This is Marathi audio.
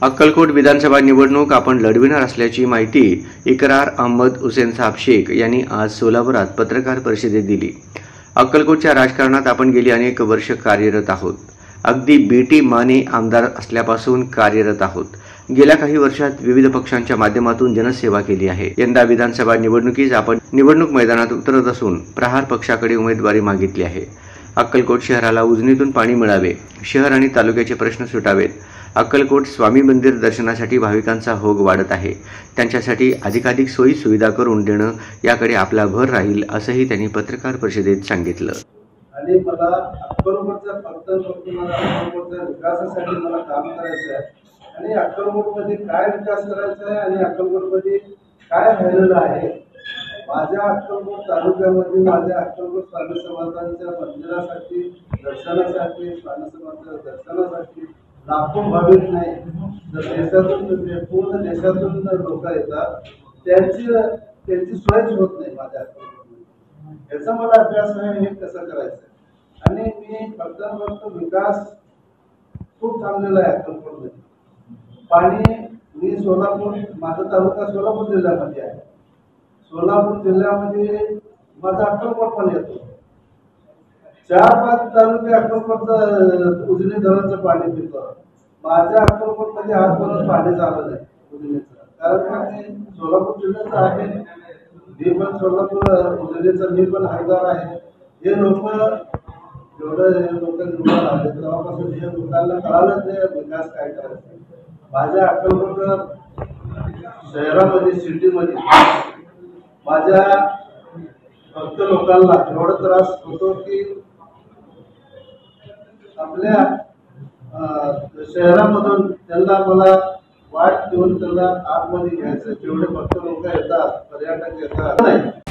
अक्कलकोट विधानसभा निवडणूक आपण लढविणार असल्याची माहिती इकरार अहमद हुसेन साहेब शेख यांनी आज सोलापुरात पत्रकार परिषदेत दिली। अक्कलकोटच्या राजकारणात आपण गेली अनेक वर्ष कार्यरत आहोत। अगदी बीटी माने आमदार असल्यापासून कार्यरत आहोत। गेल्या काही वर्षात विविध पक्षांच्या माध्यमातून जनसेवा केली आहे। यंदा विधानसभा निवडणुकीत आपण निवडणूक मैदानात उतरत असून प्रहार पक्षाकडे उमेदवारी मागितली आहे। अक्कलकोट शहराला उजनीतून पाणी मिळावे, शहर आणि तालुक्याचे प्रश्न सुटावेत। अक्कलकोट स्वामी मंदिर दर्शनासाठी भाविकांचा ओघ वाढत आहे। त्यांच्यासाठी अधिकाधिक सोयी सुविधा करून देणं याकडे आपला भर राहील, असंही त्यांनी पत्रकार परिषदेत सांगितलं। आणि मला अक्कलकोटच्या अक्कलकोटच्या विकासासाठी मला काम करायचं आहे आणि अक्कलकोटमध्ये काय विकास करायचा आहे आणि अक्कलकोटमध्ये काय राहिलेलं आहे। माझ्या अक्कलकोट तालुक्यामध्ये माझ्या अक्कलकोट स्वामी समर्थांच्या मंदिरासाठी दर्शनासाठी स्वामी समर्थांच्या दर्शनासाठी लाखो भाविक नाही देशातून पूर्ण देशातून लोक येतात, त्यांची सोयच होत नाही माझ्या अक्कलकोटमध्ये। याचा मला अभ्यास आहे हे कसं करायचं आणि मी फक्त विकास खूप चांगलेला आहे अक्कलकोटमध्ये। पाणी मी सोलापूर, माझा तालुका सोलापूर जिल्ह्यामध्ये आहे। सोलापूर जिल्ह्यामध्ये माझा अक्कलकोट पण येतो। 4-5 तालुके अक्कलकोटचं उजनी धरणाचं पाणी पितो। माझ्या अक्कलकोटमध्ये आजपर्यंत पाणी झालं नाही उजनीचं, कारण मी सोलापूर जिल्ह्याचं आहे। मी पण सोलापूर उजनीचं मी पण हकदार आहे। हे लोक जेवढे लोक निवडून आले तेव्हापासून हे लोकांना कळालंच नाही विकास काय करायचा। माझ्या अक्कलकोट शहरामध्ये सिटीमध्ये माझ्या भक्त लोकांना एवढा त्रास होतो की आपल्या शहरामधून त्यांना मला वाट देऊन त्यांना आतमध्ये घ्यायचं। जेवढे भक्त लोक येतात, पर्यटक येतात